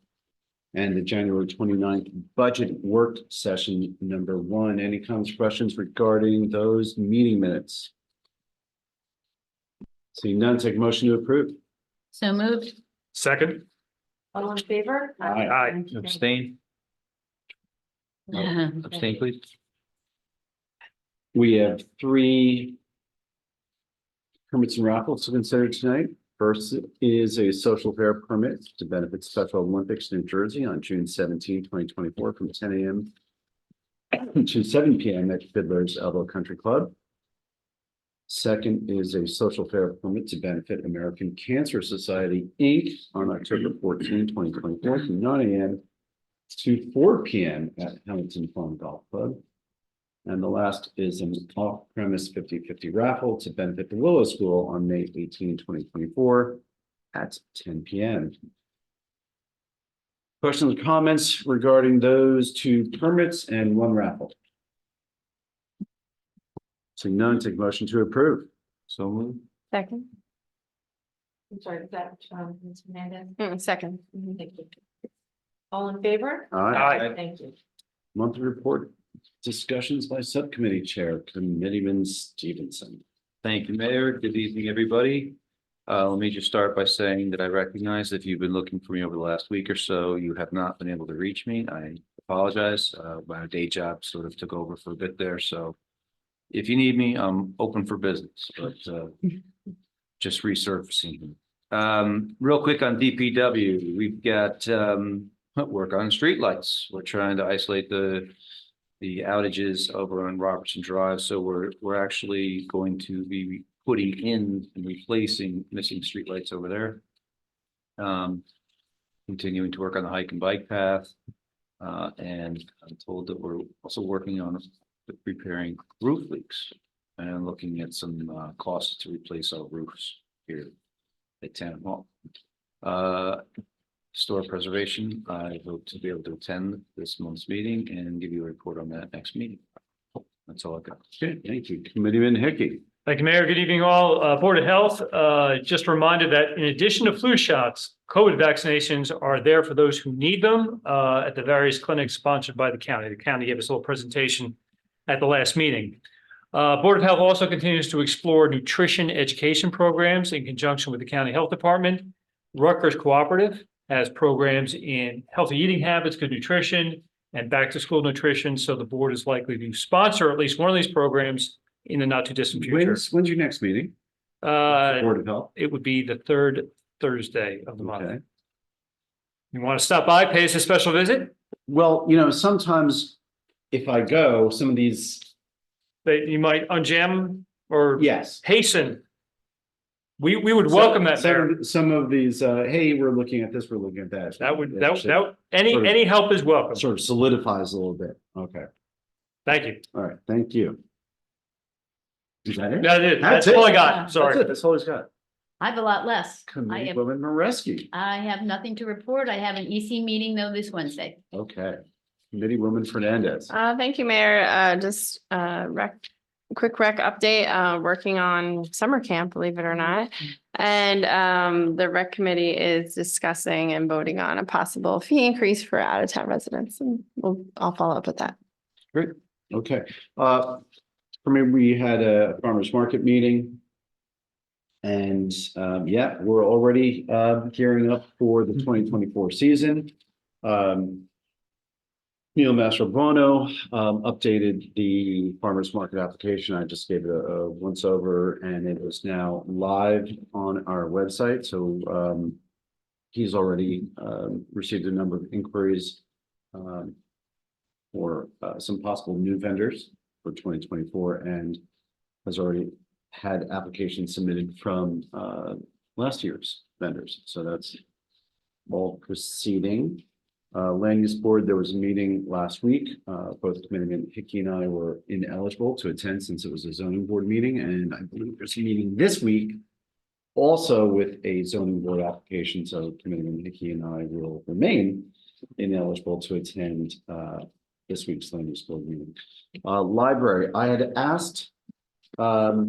and the January 29th budget work session number 1. Any comments, questions regarding those meeting minutes? Seeing none, take a motion to approve. So moved. Second. All in favor? Aye. Abstain. Abstain, please. We have 3 permits and raffles to consider tonight. First is a social fair permit to benefit Special Olympics New Jersey on June 17, 2024 from 10 a.m. to 7 p.m. at Fiddler's Elbow Country Club. Second is a social fair permit to benefit American Cancer Society, Inc. on October 14, 2024 from 9 a.m. to 4 p.m. at Hamilton Farm Golf Club. And the last is an off-premise 50/50 raffle to benefit the Willow School on May 18, 2024 at 10 p.m. Questions or comments regarding those 2 permits and 1 raffle? Seeing none, take motion to approve. So moved. Second. I'm sorry, is that Ms. Hernandez? Second. Thank you. All in favor? Aye. Thank you. Monthly report discussions by subcommittee chair, Committeeman Stevenson. Thank you, Mayor. Good evening, everybody. Let me just start by saying that I recognize if you've been looking for me over the last week or so, you have not been able to reach me. I apologize. My day job sort of took over for a bit there, so if you need me, I'm open for business, but just resurfacing. Real quick on DPW, we've got work on streetlights. We're trying to isolate the outages over on Robertson Drive, so we're actually going to be putting in and replacing missing streetlights over there. Continuing to work on the hike and bike path. And I'm told that we're also working on repairing roof leaks and looking at some costs to replace our roofs here at Town Hall. Store preservation, I hope to be able to attend this month's meeting and give you a report on that next meeting. That's all I've got. Okay, thank you. Committeeman Hickey. Thank you, Mayor. Good evening, all. Board of Health, just a reminder that in addition to flu shots, COVID vaccinations are there for those who need them at the various clinics sponsored by the county. The county gave us a little presentation at the last meeting. Board of Health also continues to explore nutrition education programs in conjunction with the county health department. Rutgers Cooperative has programs in healthy eating habits, good nutrition, and back to school nutrition. So the board is likely to sponsor at least one of these programs in the not too distant future. When's your next meeting? Board of Health? It would be the third Thursday of the month. Okay. You want to stop by, pay us a special visit? Well, sometimes if I go, some of these, That you might unjam or yes. hasten. We would welcome that, Mayor. Some of these, hey, we're looking at this, we're looking at that. Any help is welcome. Sort of solidifies a little bit. Okay. Thank you. All right. Thank you. Is that it? That's all I got. Sorry. That's it. That's all he's got. I have a lot less. Committeewoman Mareski. I have nothing to report. I have an EC meeting though this Wednesday. Okay. Committeewoman Fernandez. Thank you, Mayor. Just quick rec update, working on summer camp, believe it or not. And the rec committee is discussing and voting on a possible fee increase for out of town residents. And I'll follow up with that. Great. Okay. For me, we had a farmer's market meeting. And yeah, we're already gearing up for the 2024 season. Neil Mastrobuono updated the farmer's market application. I just gave it a once over and it is now live on our website. So he's already received a number of inquiries for some possible new vendors for 2024 and has already had applications submitted from last year's vendors. So that's all proceeding. Land use board, there was a meeting last week. Both Committeeman Hickey and I were ineligible to attend since it was a zoning board meeting. And I believe there's a meeting this week also with a zoning board application. So Committeeman Hickey and I will remain ineligible to attend this week's land use board meeting. Library, I had asked Neil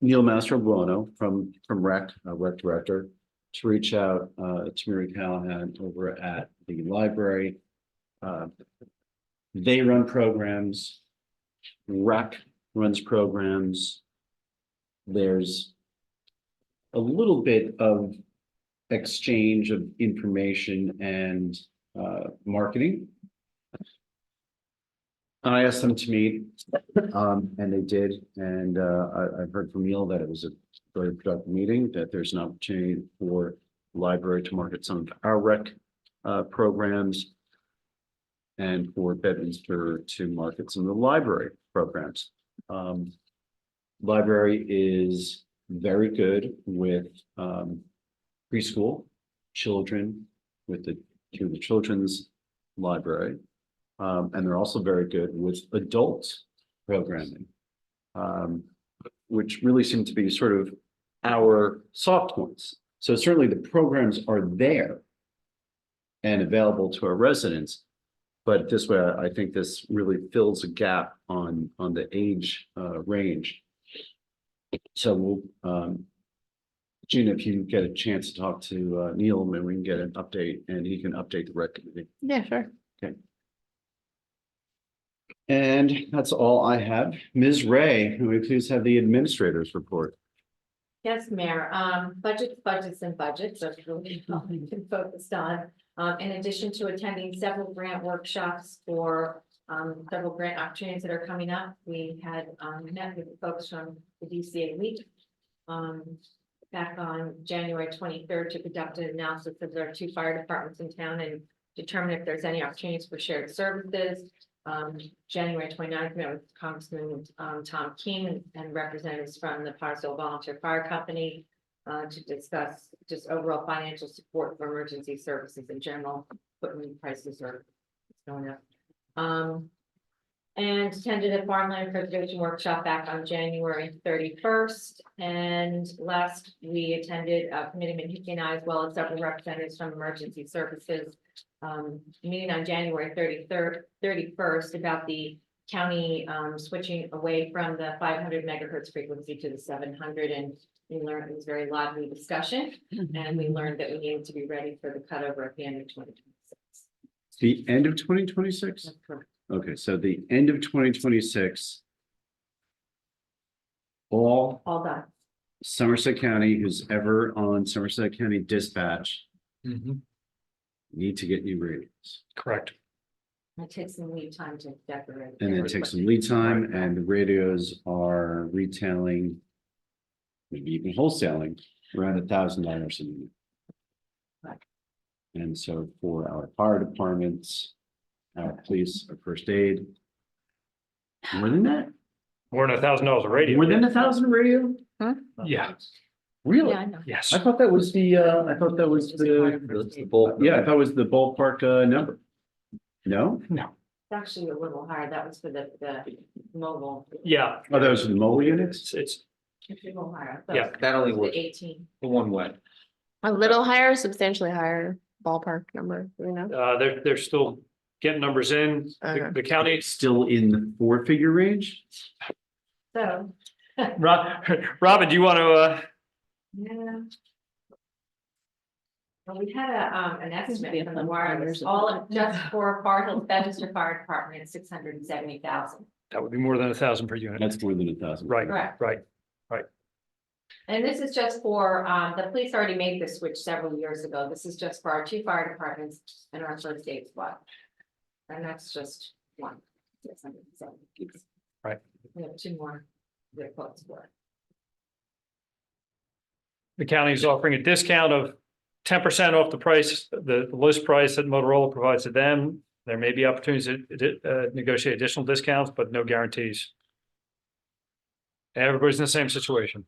Mastrobuono from rec director to reach out to Mary Callahan over at the library. They run programs, rec runs programs. There's a little bit of exchange of information and marketing. I asked them to meet, and they did. And I've heard from Neil that it was a very productive meeting, that there's an opportunity for the library to market some of our rec programs and for Bedminster to market some of the library programs. Library is very good with preschool children through the children's library. And they're also very good with adult programming, which really seem to be sort of our soft points. So certainly the programs are there and available to our residents. But this way, I think this really fills a gap on the age range. So we'll, Gina, if you get a chance to talk to Neil, maybe we can get an update and he can update the rec committee. Yeah, sure. Okay. And that's all I have. Ms. Ray, can we please have the administrator's report? Yes, Mayor, budgets and budgets are really all we've been focused on. In addition to attending several grant workshops for several grant opportunities that are coming up, we had met with the folks from the DCA week. Back on January 23rd to conduct an analysis of their 2 fire departments in town and determine if there's any opportunities for shared services. January 29th, met with Congressman Tom King and representatives from the Pottersville Volunteer Fire Company to discuss just overall financial support for emergency services in general. Equipment prices are going up. And attended a farmland preservation workshop back on January 31st. And last, we attended Committeeman Hickey and I, as well as several representatives from emergency services. Meeting on January 31st about the county switching away from the 500 megahertz frequency to the 700. And we learned it was very lively discussion. And we learned that we needed to be ready for the cutover at the end of 2026. The end of 2026? That's correct. Okay, so the end of 2026. All All done. Somerset County who's ever on Somerset County dispatch need to get new radios. Correct. It takes some lead time to decorate. And then take some lead time, and the radios are retailing, maybe even wholesaling, around $1,000 a unit. Right. And so for our fire departments, our police, our first aid, more than that, More than $1,000 a radio. more than 1,000 a radio? Yeah, Really? Yeah, I know. yes. I thought that was the, I thought that was the bulk, yeah, I thought it was the ballpark, number. No? No. It's actually a little higher. That was for the mobile. Yeah. Oh, that was for the mobile units? It's, It's a little higher. Yeah, That only The works 18. for one way. A little higher, substantially higher ballpark number, do we know? they're still getting numbers in. Okay. The county, It's still in the 4-figure range? So, Robin, do you want to, yeah. Well, we had an estimate from the wireless, all of just for Far Hills Bedminster Fire Department, 670,000. that would be more than 1,000 per unit. That's more than 1,000. Right, Correct. right. And this is just for, the police already made this switch several years ago. This is just for our 2 fire departments and our first aid squad. And that's just one. 670. Right. We have 2 more. They're quotes for it. The county is offering a discount of 10% off the price, the list price that Motorola provides to them. There may be opportunities to negotiate additional discounts, but no guarantees. Everybody's in the same situation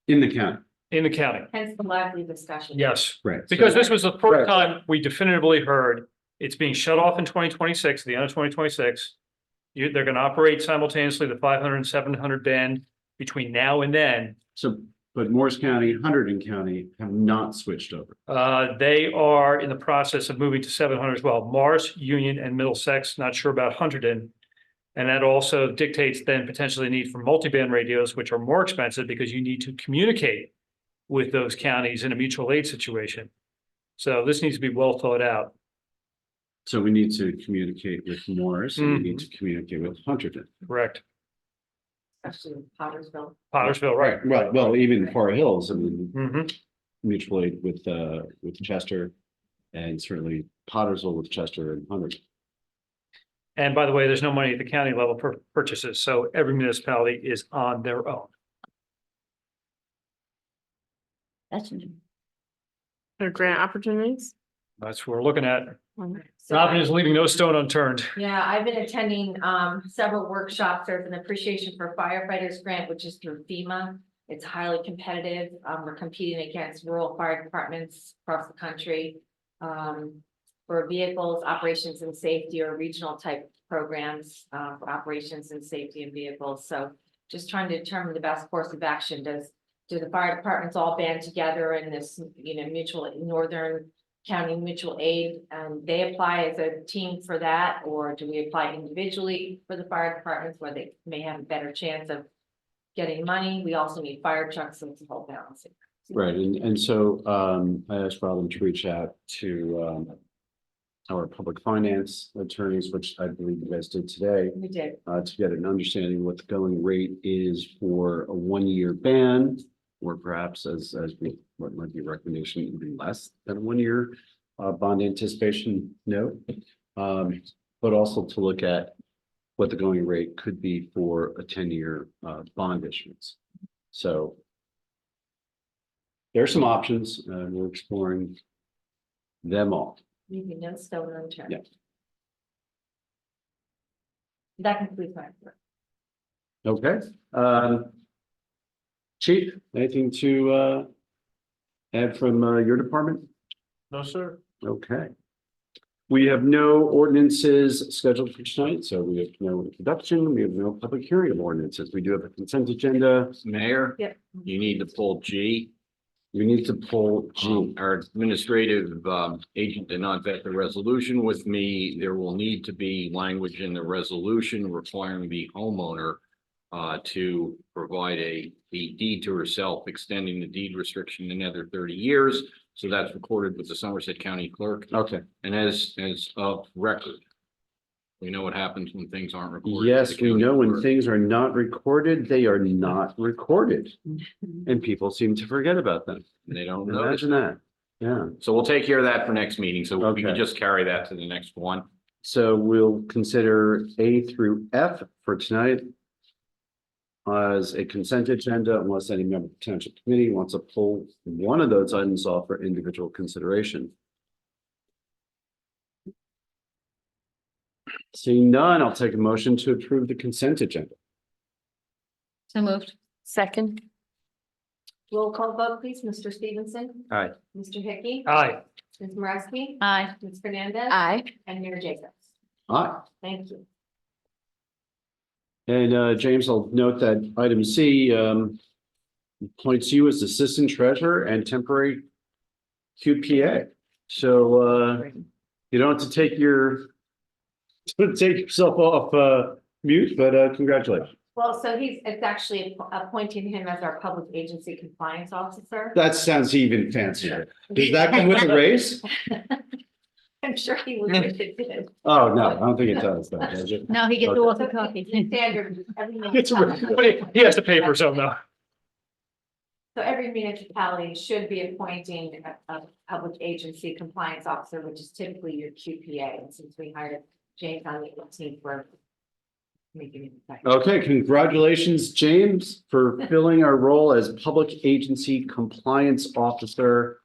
In the county, in the county. Hence the lively discussion. Yes, right. because this was the first Right. time we definitively heard it's being shut off in 2026, the end of 2026. They're going to operate simultaneously the 500 and 700 band between now and then. So, but Morris County, Hunterdon County have not switched over. They are in the process of moving to 700 as well. Morris, Union, and Middlesex, not sure about Hunterdon. And that also dictates then potentially need for multiband radios, which are more expensive because you need to communicate with those counties in a mutual aid situation. So this needs to be well thought out. So we need to communicate with Morris and we need to communicate with Hunterdon. Correct. Especially in Pottersville. Pottersville, right? Well, even Far Hills, I mean, Mhm. mutual aid with Chester and certainly Pottersville with Chester and Hunterdon. And by the way, there's no money at the county level for purchases, so every municipality is on their own. That's Or grant opportunities? That's what we're looking at. So Robin is leaving no stone unturned. yeah, I've been attending several workshops. There's an appreciation for firefighters grant, which is through FEMA. It's highly competitive. We're competing against rural fire departments across the country. For vehicles, operations and safety or regional type programs, for operations and safety in vehicles. So just trying to determine the best course of action. Do the fire departments all band together in this, mutual Northern County mutual aid, and they apply as a team for that, or do we apply individually for the fire departments where they may have a better chance of getting money? We also need fire trucks, so it's a whole balancing. Right, and so I asked Robin to reach out to our public finance attorneys, which I believe you guys did today, We did. to get an understanding of what the going rate is for a 1-year ban, or perhaps as we, what might be a recommendation, even less than a 1-year bond anticipation note. But also to look at what the going rate could be for a 10-year bond issuance. So there are some options, and we're exploring them all. Leaving no stone unturned. Yeah. That concludes my report. Okay. Chief, anything to add from your department? No, sir. Okay. We have no ordinances scheduled for tonight, so we have no introduction. We have no public hearing of ordinances. We do have a consent agenda. Mayor, Yep. you need to pull G. You need to pull G. Our administrative agent did not vet the resolution with me. There will need to be language in the resolution requiring the homeowner to provide a deed to herself, extending the deed restriction another 30 years. So that's recorded with the Somerset County Clerk. Okay. And as of record, we know what happens when things aren't recorded. Yes, with the we county know when clerk. things are not recorded, they are not recorded. And people seem to forget about them. And they don't notice. Imagine that. Yeah. So we'll take care of that for next meeting. So we can Okay. just carry that to the next one. So we'll consider A through F for tonight as a consent agenda, unless any member of the Township Committee wants to pull one of those items off for individual consideration. Seeing none, I'll take a motion to approve the consent agenda. So moved. Second. Roll call vote, please. Mr. Stevenson. Aye. Mr. Hickey. Aye. Ms. Moresky. Aye. Ms. Fernandez. Aye. And Mayor Jacobs. Aye. Thank you. And James, I'll note that item C appoints you as Assistant Treasurer and temporary QPA. So you don't have to take yourself off mute, but congratulations. Well, so it's actually appointing him as our public agency compliance officer. That sounds even fancier. Does that come with a raise? I'm sure he would wish it did. Oh, no, I don't think it does, though, does it? No, he gets the Okay. walkie-talkie. Standard. every It's a, municipality- he has to pay for some though. So every municipality should be appointing a public agency compliance officer, which is typically your QPA. And since we hired James on the 18th, we're making it effective. Okay, congratulations, James, for filling our role as Public Agency Compliance Officer.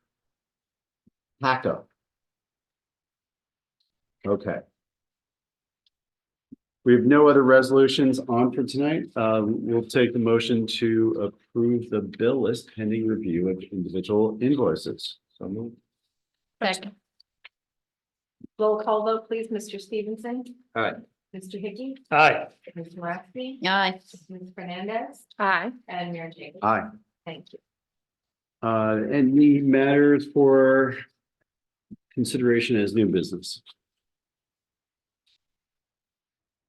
PACO. Okay. We have no other resolutions on for tonight. We'll take the motion to approve the bill list pending review of individual invoices. So move. Second. Roll call vote, please. Mr. Stevenson. Aye. Mr. Hickey. Aye. Ms. Moresky. Aye. Ms. Fernandez. Aye. And Mayor Jacobs. Aye. Thank you. Any matters for consideration as new business?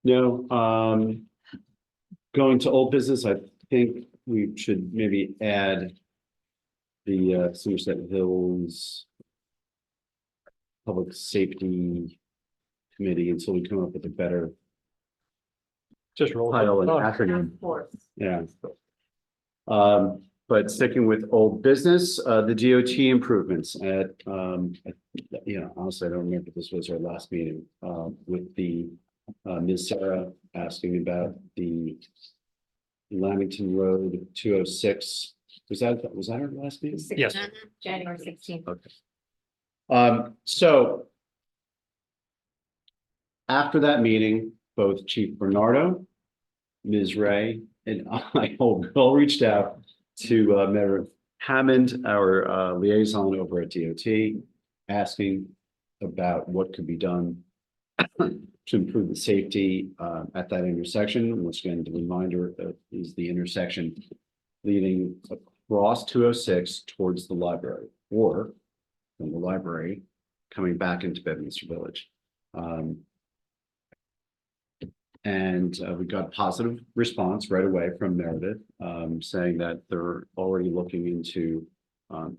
No, going to old business, I think we should maybe add the Somerset Hills Public Safety Committee until we come up with a better Just roll. title and Oh, acronym. Of course. Yeah. But sticking with old business, the DOT improvements at, honestly, I don't remember if this was our last meeting, with the Ms. Sarah asking about the Lamington Road 206. Was that our last meeting? Yes. January 16th. Okay. So after that meeting, both Chief Bernardo, Ms. Ray, and I all reached out to Mayor Hammond, our liaison over at DOT, asking about what could be done to improve the safety at that intersection, which again, the reminder is the intersection leading across 206 towards the library, or from the library coming back into Bedminster Village. And we got a positive response right away from Meredith, saying that they're already looking into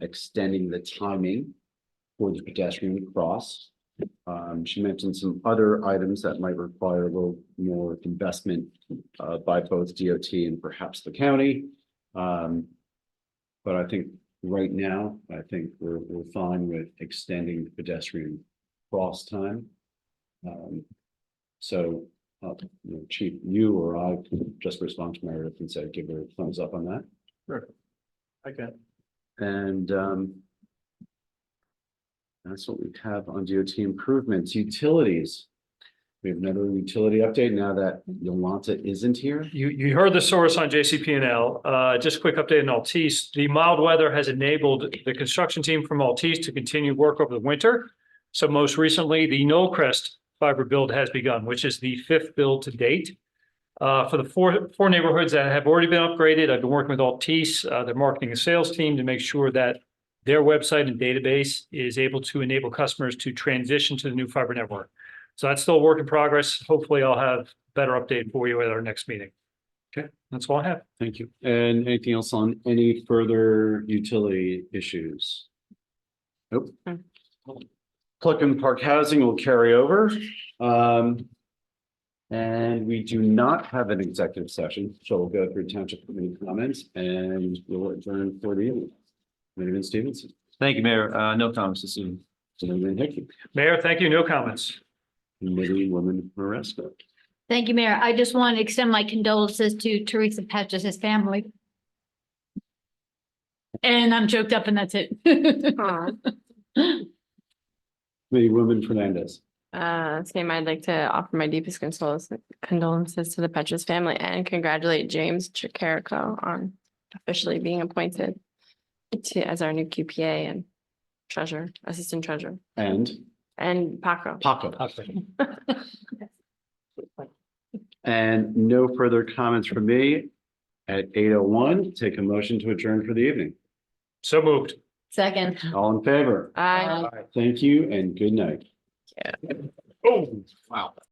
extending the timing for the pedestrian cross She mentioned some other items that might require a little more investment by both DOT and perhaps the county. But I think right now, I think we're fine with extending the pedestrian cross time. So, Chief, you or I can just respond to Meredith and say, give her a thumbs up on that. Okay. And that's what we have on DOT improvements. Utilities. We have another utility update now that Yolanta isn't here. You heard the source on JCP&L. Just a quick update on Altice. The mild weather has enabled the construction team from Altice to continue work over the winter. So most recently, the Knollcrest fiber build has begun, which is the 5th build to date. For the four neighborhoods that have already been upgraded, I've been working with Altice, their marketing and sales team, to make sure that their website and database is able to enable customers to transition to the new fiber network. So that's still a work in progress. Hopefully I'll have a better update for you at our next meeting. Okay, that's all I have. Thank you. And anything else on any further utility issues? Nope. Clifton Park Housing will carry over. And we do not have an executive session, so we'll go through township committee comments and we'll adjourn for the evening. Committeeman Stevenson. Thank you, Mayor. No comments this evening. Committeeman Hickey. Mayor, thank you. No comments. Committeewoman Maresco. Thank you, Mayor. I just want to extend my condolences to Teresa Petras' family. And I'm choked up and that's it. Aw. Committeewoman Fernandez. Same, I'd like to offer my deepest condolences to the Petras family and congratulate James Chicarico on officially being appointed as our new QPA and assistant treasurer, And and Paco. Paco. And no further comments from me. At 8:01, take a motion to adjourn for the evening. So moved. Second. All in favor? Aye. Thank you and good night. Oh, Wow.